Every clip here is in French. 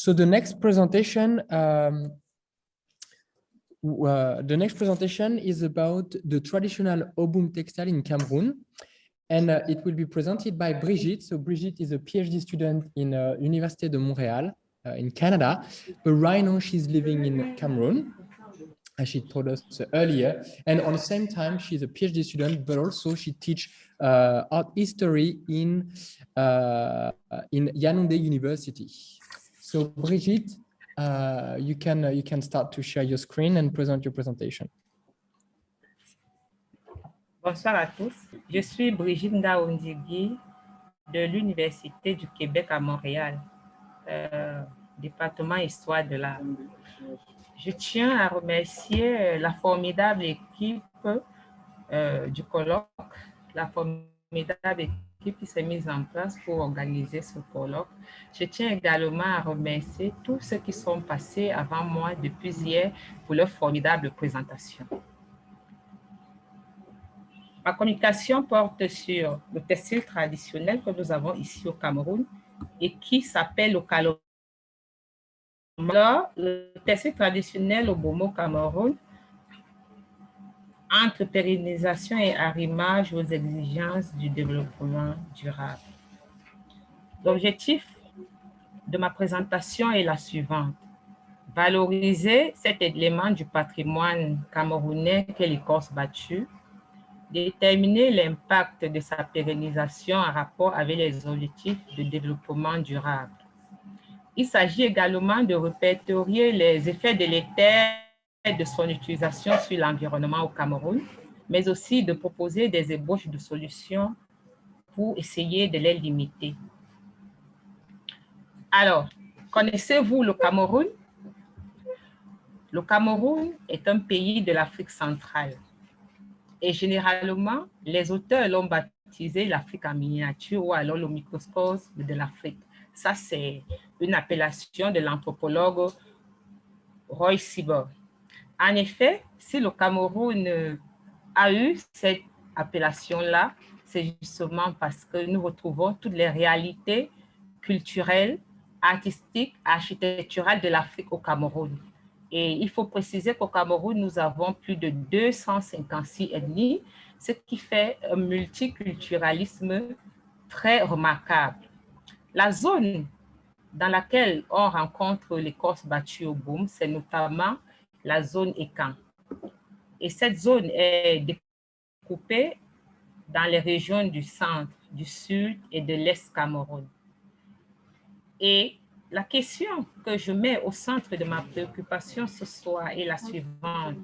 So the next presentation is about the traditional Obum textile in Cameroon, and it will be presented by Brigitte. So Brigitte is a PhD student in Université de Montréal in Canada, but right now she's living in Cameroon, as she told us earlier. And on the same time, she's a PhD student, but also she teaches art history in Yaoundé University. So Brigitte, you can start to share your screen and present your presentation. Bonsoir à tous. Je suis Brigitte Ndaondigui de l'Université du Québec à Montréal, département Histoire de l'art. Je tiens à remercier la formidable équipe du colloque, la formidable équipe qui s'est mise en place pour organiser ce colloque. Je tiens également à remercier tous ceux qui sont passés avant moi depuis hier pour leur formidable présentation. Ma communication porte sur le textile traditionnel que nous avons ici au Cameroun et qui s'appelle le Kaloma. Alors, le textile traditionnel au Bomo Cameroun, entre pérennisation et arrimage aux exigences du développement durable. L'objectif de ma présentation est la suivante. Valoriser cet élément du patrimoine camerounais qu'est l'écorce battue, déterminer l'impact de sa pérennisation en rapport avec les objectifs de développement durable. Il s'agit également de répertorier les effets délétères de son utilisation sur l'environnement au Cameroun, mais aussi de proposer des ébauches de solutions pour essayer de les limiter. Alors, connaissez-vous le Cameroun? Le Cameroun est un pays de l'Afrique centrale. Et généralement, les auteurs l'ont baptisé l'Afrique en miniature ou alors le microcosme de l'Afrique. Ça, c'est une appellation de l'anthropologue Roy Sibor. En effet, si le Cameroun a eu cette appellation-là, c'est justement parce que nous retrouvons toutes les réalités culturelles, artistiques, architecturales de l'Afrique au Cameroun. Et il faut préciser qu'au Cameroun, nous avons plus de 256 ethnies, ce qui fait un multiculturalisme très remarquable. La zone dans laquelle on rencontre l'écorce battue au Boum, c'est notamment la zone Ekan. Et cette zone est découpée dans les régions du centre, du sud et de l'est Cameroun. Et la question que je mets au centre de ma préoccupation ce soir est la suivante.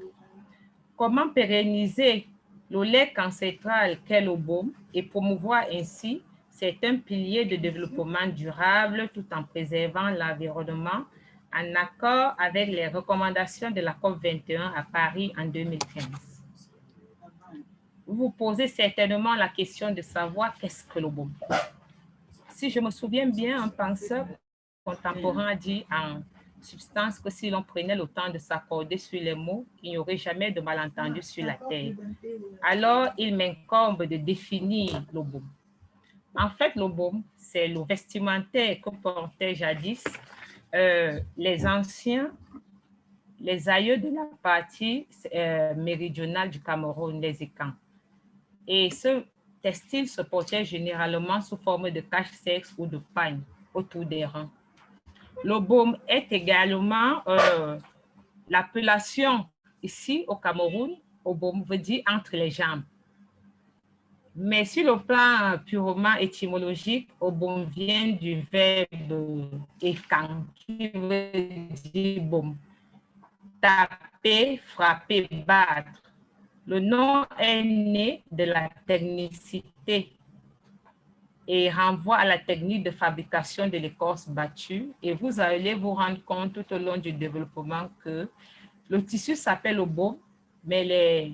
Comment pérenniser le lait ancestral qu'est le Boum et promouvoir ainsi certains piliers de développement durable tout en préservant l'environnement en accord avec les recommandations de la COP21 à Paris en 2015. Vous vous posez certainement la question de savoir qu'est-ce que le Boum. Si je me souviens bien, un penseur contemporain a dit en substance que si l'on prenait le temps de s'accorder sur les mots, il n'y aurait jamais de malentendu sur la terre. Alors, il m'incombe de définir le Boum. En fait, le Boum, c'est le vestimentaire que portaient jadis les anciens, les aïeux de la partie méridionale du Cameroun, les Ekans. Et ce textile se portait généralement sous forme de cache-sexe ou de pagne autour des reins. Le Boum est également l'appellation ici au Cameroun. Au Boum veut dire entre les jambes. Mais sur le plan purement étymologique, au Boum vient du verbe ékan, qui veut dire boum. Taper, frapper, battre. Le nom est né de la technicité et renvoie à la technique de fabrication de l'écorce battue. Et vous allez vous rendre compte tout au long du développement que le tissu s'appelle le Boum, mais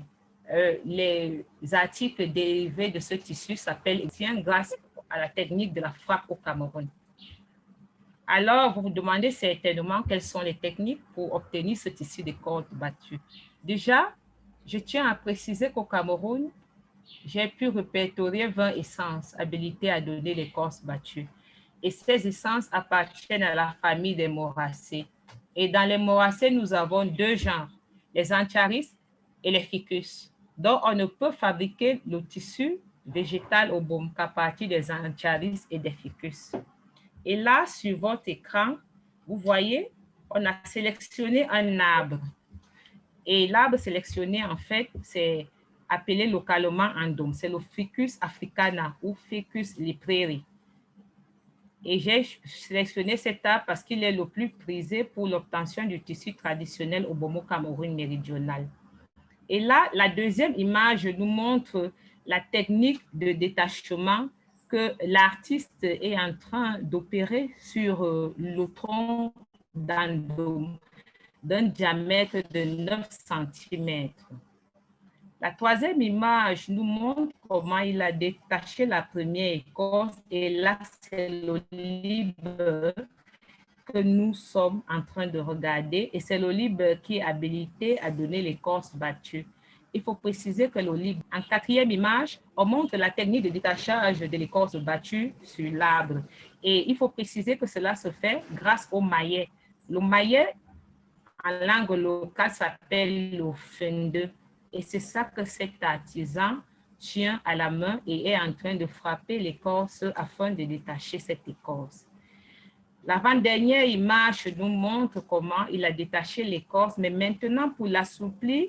les articles dérivés de ce tissu s'appellent Etienne grâce à la technique de la frappe au Cameroun. Alors, vous vous demandez certainement quelles sont les techniques pour obtenir ce tissu d'écorce battue. Déjà, je tiens à préciser qu'au Cameroun, j'ai pu répertorier 20 essences habilitées à donner l'écorce battue. et ces essences appartiennent à la famille des moracées. Et dans les moracées, nous avons deux genres, les Ancharis et les Ficus, dont on ne peut fabriquer le tissu végétal au baume qu'à partir des Ancharis et des Ficus. Et là, sur votre écran, vous voyez, on a sélectionné un arbre. Et l'arbre sélectionné, en fait, c'est appelé localement Andome. C'est le Ficus africana ou Ficus lipreri. Et j'ai sélectionné cet arbre parce qu'il est le plus prisé pour l'obtention du tissu traditionnel au Bomo Cameroun méridional. Et là, la deuxième image nous montre la technique de détachement que l'artiste est en train d'opérer sur le tronc d'Andome d'un diamètre de 9 cm. La troisième image nous montre comment il a détaché la première écorce et là, c'est l'olive que nous sommes en train de regarder et c'est l'olive qui est habilité à donner l'écorce battue. Il faut préciser que l'olive, en quatrième image, on montre la technique de détachage de l'écorce battue sur l'arbre. Et il faut préciser que cela se fait grâce au maillet. Le maillet, en langue locale, s'appelle le fende. Et c'est ça que cet artisan tient à la main et est en train de frapper l'écorce afin de détacher cette écorce. L'avant-dernière image nous montre comment il a détaché l'écorce, mais maintenant pour l'assouplir,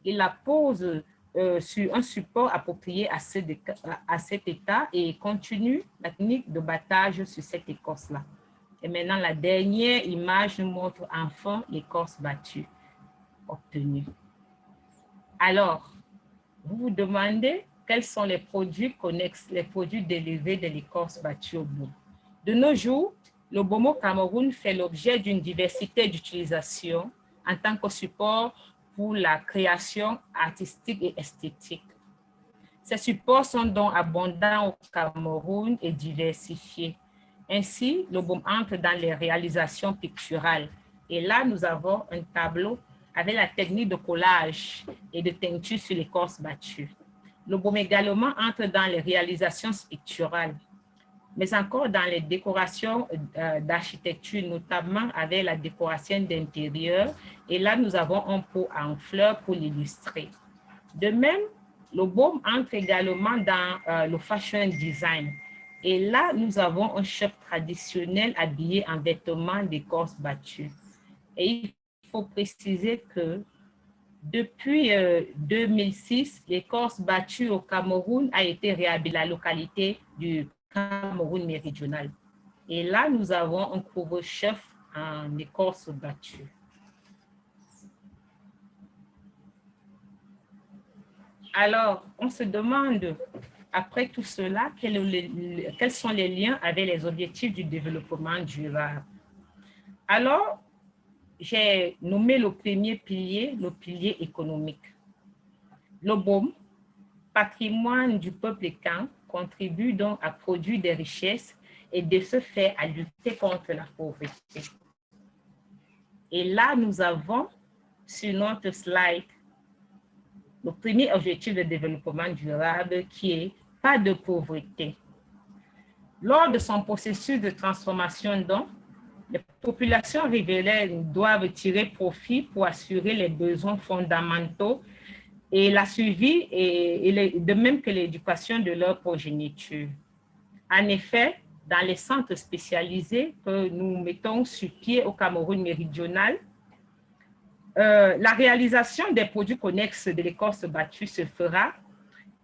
il la pose sur un support approprié à cet état et continue la technique de battage sur cette écorce-là. Et maintenant, la dernière image nous montre enfin l'écorce battue obtenue. Alors, vous vous demandez quels sont les produits connexes, les produits dérivés de l'écorce battue au bout. De nos jours, le Bomo Cameroun fait l'objet d'une diversité d'utilisations en tant que support pour la création artistique et esthétique. Ces supports sont donc abondants au Cameroun et diversifiés. Ainsi, le baume entre dans les réalisations picturales. Et là, nous avons un tableau avec la technique de collage et de teinture sur l'écorce battue. Le baume également entre dans les réalisations picturales, mais encore dans les décorations d'architecture, notamment avec la décoration d'intérieur. Et là, nous avons un pot en fleurs pour l'illustrer. De même, le baume entre également dans le fashion design. Et là, nous avons un chef traditionnel habillé en vêtements d'écorce battue. Et il faut préciser que depuis 2006, l'écorce battue au Cameroun a été réhabilitée à la localité du Cameroun méridional. Et là, nous avons un couvre-chef en écorce battue. Alors, on se demande, après tout cela, quels sont les liens avec les objectifs du développement durable. Alors, j'ai nommé le premier pilier, le pilier économique. Le baume, patrimoine du peuple écan, contribue donc à produire des richesses et de ce fait à lutter contre la pauvreté. Et là, nous avons sur notre slide le premier objectif de développement durable qui est pas de pauvreté. Lors de son processus de transformation, donc, les populations riveraines doivent tirer profit pour assurer les besoins fondamentaux et la suivi, de même que l'éducation de leur progéniture. En effet, dans les centres spécialisés que nous mettons sur pied au Cameroun méridional, la réalisation des produits connexes de l'écorce battue se fera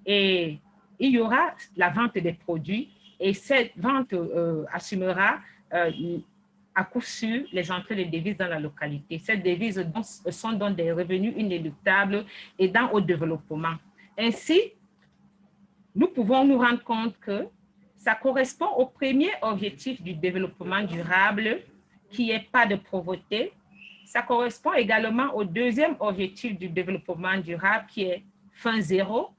et il y aura la vente des produits et cette vente assumera à coup sûr les entrées de devises dans la localité. Ces devises sont donc des revenus inéluctables aidant au développement. Ainsi, nous pouvons nous rendre compte que ça correspond au premier objectif du développement durable qui est pas de pauvreté. Ça correspond également au deuxième objectif du développement durable qui est fin zéro.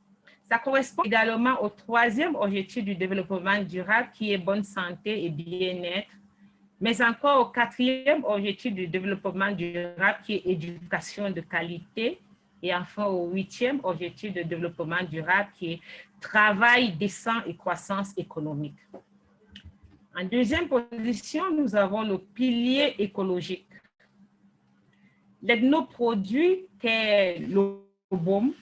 Ça correspond également au troisième objectif du développement durable qui est bonne santé et bien-être, mais encore au quatrième objectif du développement durable qui est éducation de qualité et enfin au huitième objectif de développement durable qui est travail décent et croissance économique. En deuxième position, nous avons le pilier écologique. L'ethnoproduit qu'est le baume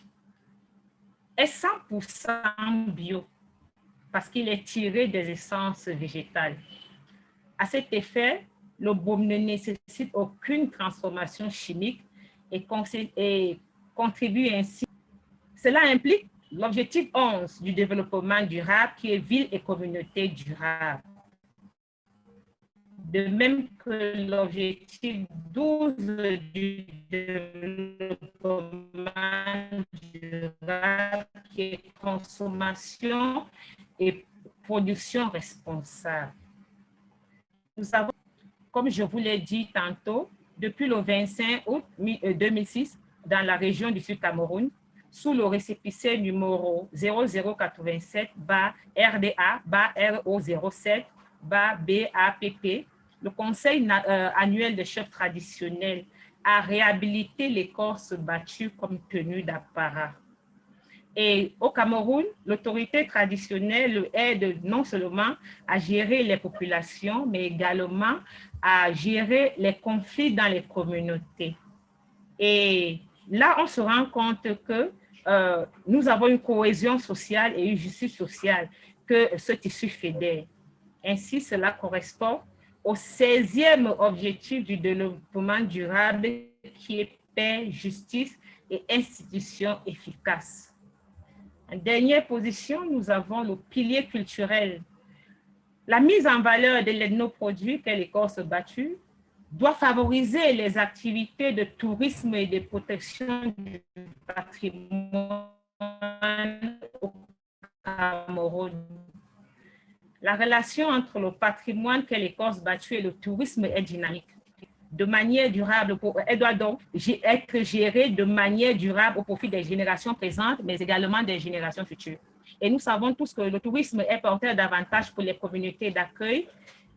est 100% bio parce qu'il est tiré des essences végétales. À cet effet, le baume ne nécessite aucune transformation chimique et contribue ainsi. Cela implique l'objectif 11 du développement durable qui est ville et communauté durable. De même que l'objectif 12 du développement durable qui est consommation et production responsable. Nous avons, comme je vous l'ai dit tantôt, depuis le 25 août 2006, dans la région du Sud-Cameroun, sous le récépissé numéro 0087-RDA-RO07-BAPP, le Conseil annuel des chefs traditionnels a réhabilité l'écorce battue comme tenue d'apparat. Et au Cameroun, l'autorité traditionnelle aide non seulement à gérer les populations, mais également à gérer les conflits dans les communautés. Et là, on se rend compte que nous avons une cohésion sociale et une justice sociale que ce tissu fédère. Ainsi, cela correspond au 16e objectif du développement durable qui est paix, justice et institutions efficaces. En dernière position, nous avons le pilier culturel. La mise en valeur de l'ethnoproduit qu'est l'écorce battue doit favoriser les activités de tourisme et de protection du patrimoine au Cameroun. La relation entre le patrimoine qu'est l'écorce battue et le tourisme est dynamique. De manière durable, elle doit donc être gérée de manière durable au profit des générations présentes, mais également des générations futures. Et nous savons tous que le tourisme est porteur d'avantages pour les communautés d'accueil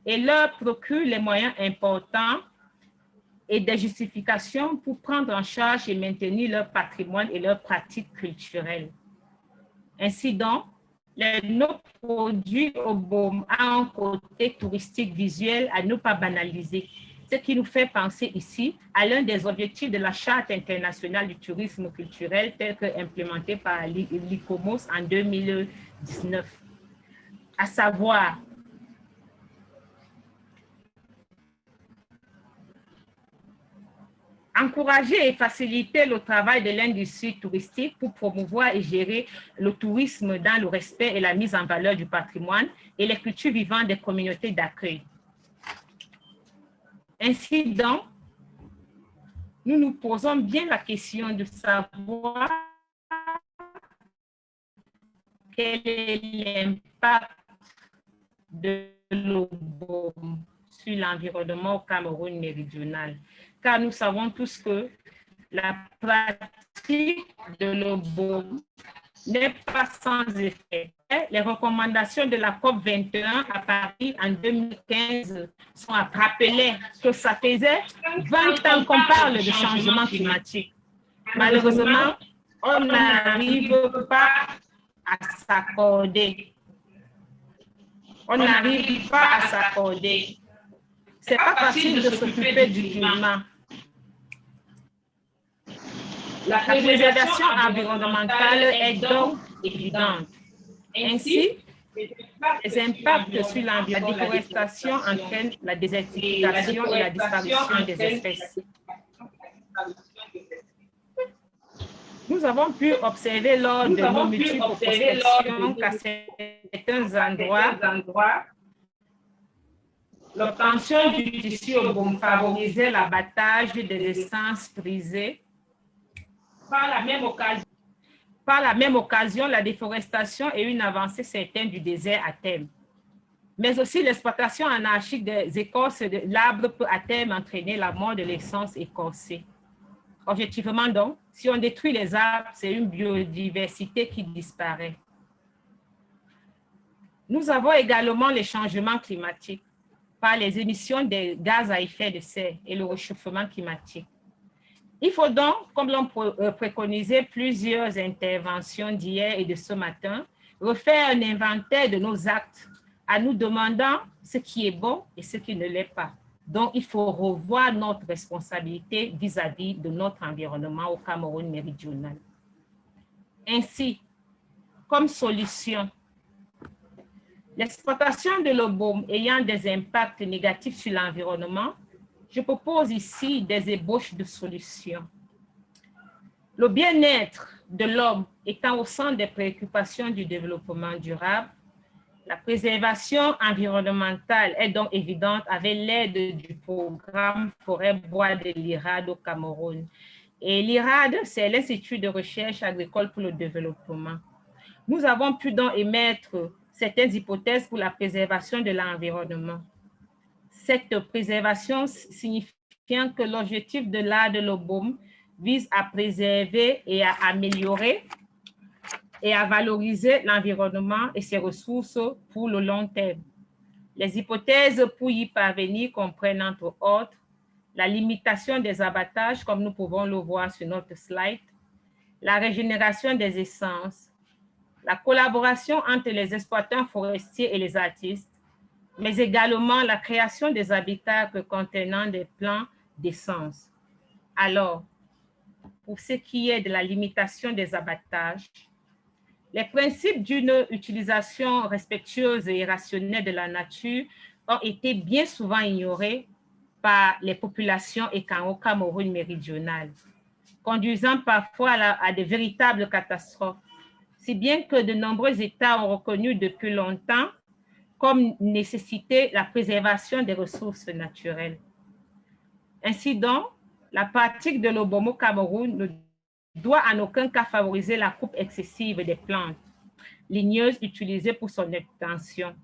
et leur procure les moyens importants et des justifications pour prendre en charge et maintenir leur patrimoine et leurs pratiques culturelles. Ainsi donc, nos produits au baume ont un côté touristique visuel à ne pas banaliser, ce qui nous fait penser ici à l'un des objectifs de la Charte internationale du tourisme culturel tel que implémenté par l'ICOMOS en 2019, à savoir encourager et faciliter le travail de l'industrie touristique pour promouvoir et gérer le tourisme dans le respect et la mise en valeur du patrimoine et les cultures vivantes des communautés d'accueil. Ainsi donc, nous nous posons bien la question de savoir quel est l'impact de l'eau sur l'environnement au Cameroun méridional. Car nous savons tous que la pratique de l'eau baume n'est pas sans effet. Les recommandations de la COP 21 à Paris en 2015 sont à rappeler que ça faisait 20 ans qu'on parle de changement climatique. Malheureusement, on n'arrive pas à s'accorder. On n'arrive pas à s'accorder. C'est pas facile de s'occuper du climat. La préservation environnementale est donc évidente. Ainsi, les impacts sur l'environnement, la déforestation entraîne la désertification et la disparition des espèces. Nous avons pu observer lors de nos multiples prospections qu'à certains endroits, l'obtention du tissu au baume favorisait l'abattage des essences prisées. Par la même occasion, la déforestation est une avancée certaine du désert à terme. Mais aussi l'exploitation anarchique des écorces de l'arbre peut à terme entraîner la mort de l'essence écorcée. Objectivement donc, si on détruit les arbres, c'est une biodiversité qui disparaît. Nous avons également les changements climatiques par les émissions des gaz à effet de serre et le réchauffement climatique. Il faut donc, comme l'ont préconisé plusieurs interventions d'hier et de ce matin, refaire un inventaire de nos actes en nous demandant ce qui est bon et ce qui ne l'est pas. Donc, il faut revoir notre responsabilité vis-à-vis de notre environnement au Cameroun méridional. Ainsi, comme solution, l'exploitation de l'obôme ayant des impacts négatifs sur l'environnement, je propose ici des ébauches de solutions. Le bien-être de l'homme étant au centre des préoccupations du développement durable, la préservation environnementale est donc évidente avec l'aide du programme Forêt-Bois de l'IRAD au Cameroun. Et l'IRAD, c'est l'Institut de recherche agricole pour le développement. Nous avons pu donc émettre certaines hypothèses pour la préservation de l'environnement. Cette préservation signifiant que l'objectif de l'art de l'obôme vise à préserver et à améliorer et à valoriser l'environnement et ses ressources pour le long terme. Les hypothèses pour y parvenir comprennent entre autres la limitation des abattages, comme nous pouvons le voir sur notre slide, la régénération des essences, la collaboration entre les exploitants forestiers et les artistes, mais également la création des habitats contenant des plans d'essence. Alors, pour ce qui est de la limitation des abattages, les principes d'une utilisation respectueuse et rationnelle de la nature ont été bien souvent ignorés par les populations au Cameroun méridional, conduisant parfois à de véritables catastrophes, si bien que de nombreux États ont reconnu depuis longtemps comme nécessité la préservation des ressources naturelles. Ainsi donc, la pratique de l'obôme au Cameroun ne doit en aucun cas favoriser la coupe excessive des plantes ligneuses utilisées pour son obtention,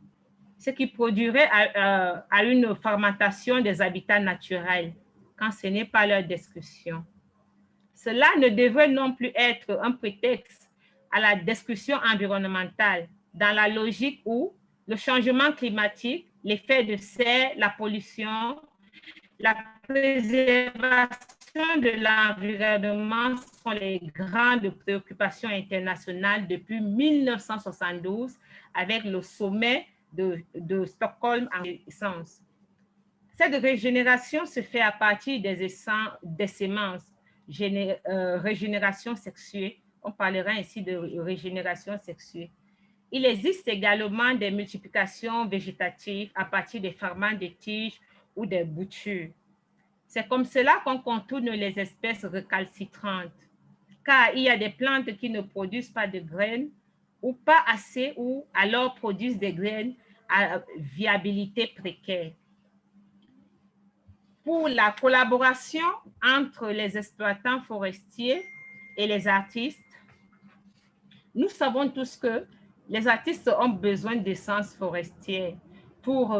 ce qui produirait à une fragmentation des habitats naturels quand ce n'est pas leur destruction. Cela ne devrait non plus être un prétexte à la destruction environnementale dans la logique où le changement climatique, l'effet de serre, la pollution, la préservation de l'environnement sont les grandes préoccupations internationales depuis 1972 avec le sommet de Stockholm en essence. Cette régénération se fait à partir des semences, régénération sexuée. On parlera ainsi de régénération sexuée. Il existe également des multiplications végétatives à partir des fragments de tiges ou des boutures. C'est comme cela qu'on contourne les espèces récalcitrantes, car il y a des plantes qui ne produisent pas de graines ou pas assez, ou alors produisent des graines à viabilité précaire. Pour la collaboration entre les exploitants forestiers et les artistes, nous savons tous que les artistes ont besoin d'essences forestières pour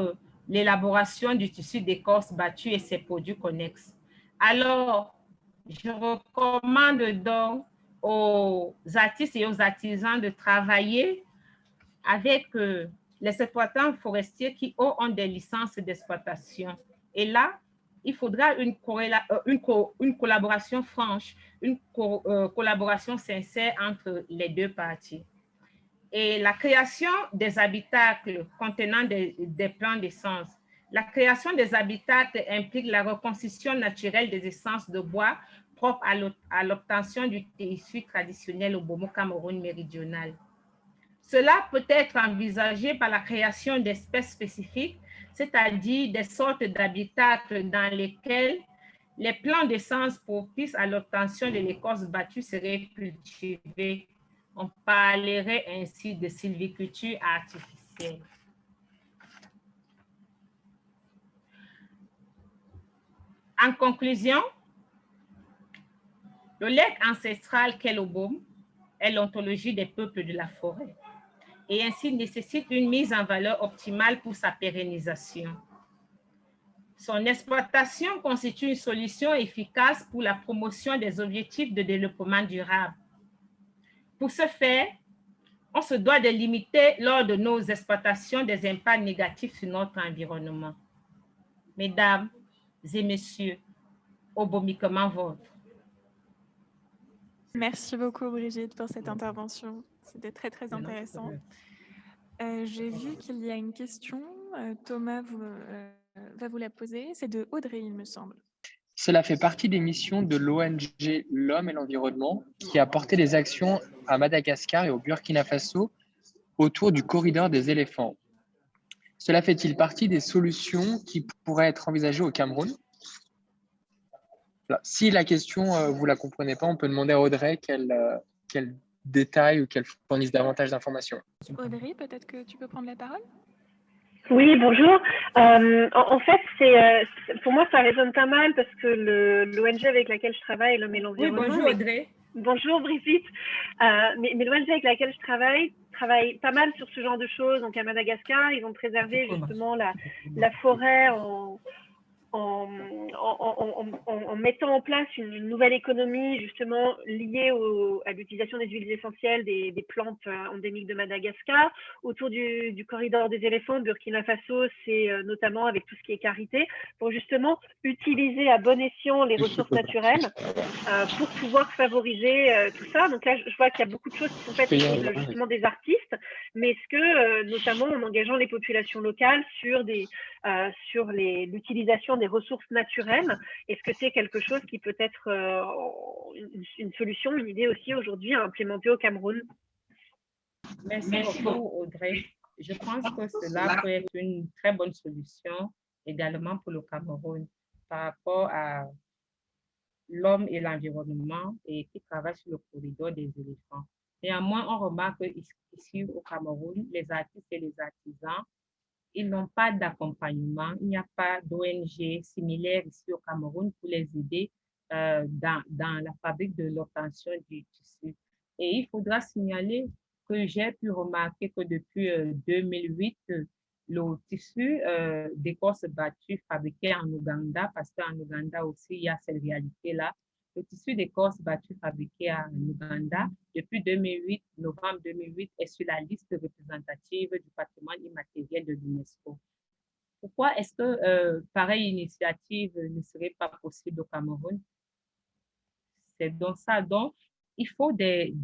l'élaboration du tissu d'écorce battue et ses produits connexes. Alors, je recommande donc aux artistes et aux artisans de travailler avec les exploitants forestiers qui ont des licences d'exploitation. Et là, il faudra une collaboration franche, une collaboration sincère entre les deux parties. Et la création des habitacles contenant des plants d'essence. La création des habitacles implique la reconstitution naturelle des essences de bois propres à l'obtention du tissu traditionnel au Bomo Cameroun méridional. Cela peut être envisagé par la création d'espèces spécifiques, c'est-à-dire des sortes d'habitacles dans lesquels les plants d'essence propices à l'obtention de l'écorce battue seraient cultivés. On parlerait ainsi de sylviculture artificielle. En conclusion, le legs ancestral qu'est l'obôme est l'ontologie des peuples de la forêt et ainsi nécessite une mise en valeur optimale pour sa pérennisation. Son exploitation constitue une solution efficace pour la promotion des objectifs de développement durable. Pour ce faire, on se doit de limiter lors de nos exploitations des impacts négatifs sur notre environnement. Mesdames et messieurs, obomiquement vôtre. Merci beaucoup Brigitte pour cette intervention. C'était très intéressant. J'ai vu qu'il y a une question, Thomas va vous la poser. C'est de Audrey, il me semble. Cela fait partie des missions de l'ONG L'Homme et l'Environnement qui a porté des actions à Madagascar et au Burkina Faso autour du corridor des éléphants. Cela fait-il partie des solutions qui pourraient être envisagées au Cameroun? Voilà. Si la question, vous ne la comprenez pas, on peut demander à Audrey qu'elle détaille ou qu'elle fournisse davantage d'informations. Audrey, peut-être que tu peux prendre la parole? Oui, bonjour. En fait, pour moi, ça résonne pas mal parce que l'ONG avec laquelle je travaille, L'Homme et Oui, l'Environnement. bonjour Audrey. Bonjour Brigitte. Mais l'ONG avec laquelle je travaille pas mal sur ce genre de choses. Donc à Madagascar, ils ont préservé justement la forêt en mettant en place une nouvelle économie justement liée à l'utilisation des huiles essentielles des plantes endémiques de Madagascar. Autour du corridor des éléphants, Burkina Faso, c'est notamment avec tout ce qui est karité, pour justement utiliser à bon escient les ressources naturelles pour pouvoir favoriser tout ça. Donc là, je vois qu'il y a beaucoup de choses qui sont faites autour justement des artistes, mais est-ce que, notamment en engageant les populations locales sur l'utilisation des ressources naturelles, est-ce que c'est quelque chose qui peut être une solution, une idée aussi aujourd'hui à implémenter au Cameroun? Merci beaucoup Audrey. Je pense que cela peut être une très bonne solution également pour le Cameroun par rapport à l'homme et l'environnement et qui travaille sur le corridor des éléphants. Néanmoins, on remarque ici au Cameroun, les artistes et les artisans, ils n'ont pas d'accompagnement. Il n'y a pas d'ONG similaire ici au Cameroun pour les aider dans la fabrique de l'obtention du tissu. Et il faudra signaler que j'ai pu remarquer que depuis 2008, le tissu d'écorce battue fabriqué en Ouganda, parce qu'en Ouganda aussi, il y a cette réalité-là. Le tissu d'écorce battue fabriqué en Ouganda, depuis 2008, novembre 2008, est sur la liste représentative du patrimoine immatériel de l'UNESCO. Pourquoi est-ce que pareille initiative ne serait pas possible au Cameroun? C'est donc ça. Donc, il faut des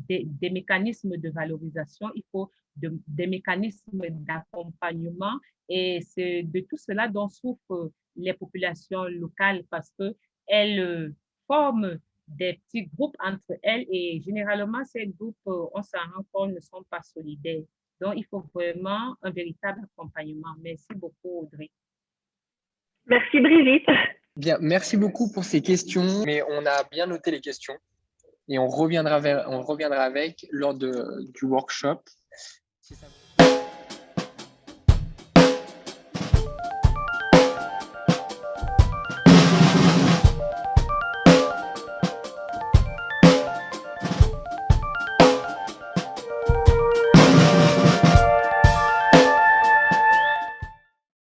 mécanismes de valorisation, il faut des mécanismes d'accompagnement et c'est de tout cela dont souffrent les populations locales parce qu'elles forment des petits groupes entre elles et généralement, ces groupes, on s'en rend compte, ne sont pas solidaires. Donc, il faut vraiment un véritable accompagnement. Merci beaucoup, Audrey. Merci, Brigitte. Bien, merci beaucoup pour ces questions, mais on a bien noté les questions et on reviendra avec lors du workshop. Si ça vous...